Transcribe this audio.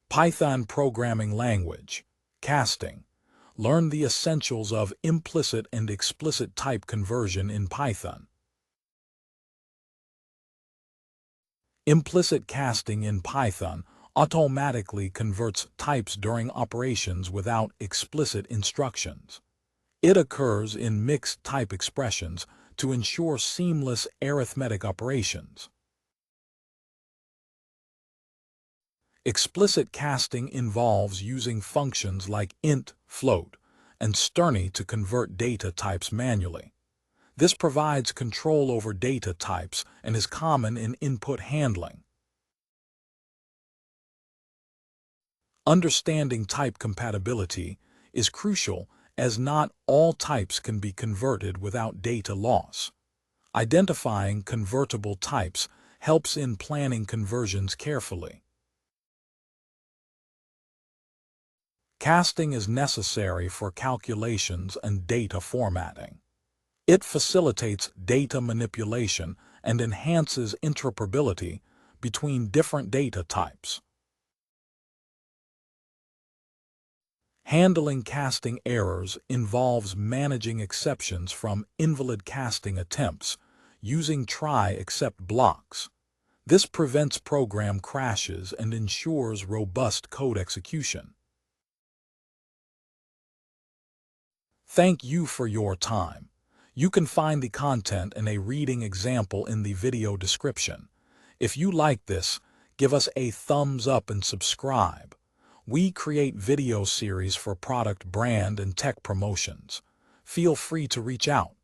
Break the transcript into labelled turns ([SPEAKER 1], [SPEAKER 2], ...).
[SPEAKER 1] Python programming language. Casting. Learn the essentials of implicit and explicit type conversion in Python. Implicit casting in Python automatically converts types during operations without explicit instructions. It occurs in mixed type expressions to ensure seamless arithmetic operations. Explicit casting involves using functions like int, float, and string to convert data types manually. This provides control over data types and is common in input handling. Understanding type compatibility is crucial as not all types can be converted without data loss. Identifying convertible types helps in planning conversions carefully. Casting is necessary for calculations and data formatting. It facilitates data manipulation and enhances interoperability between different data types. Handling casting errors involves managing exceptions from invalid casting attempts using try-except blocks. This prevents program crashes and ensures robust code execution. Thank you for your time. You can find the content and a reading example in the video description. If you like this, give us a thumbs up and subscribe. We create video series for product brand and tech promotions. Feel free to reach out.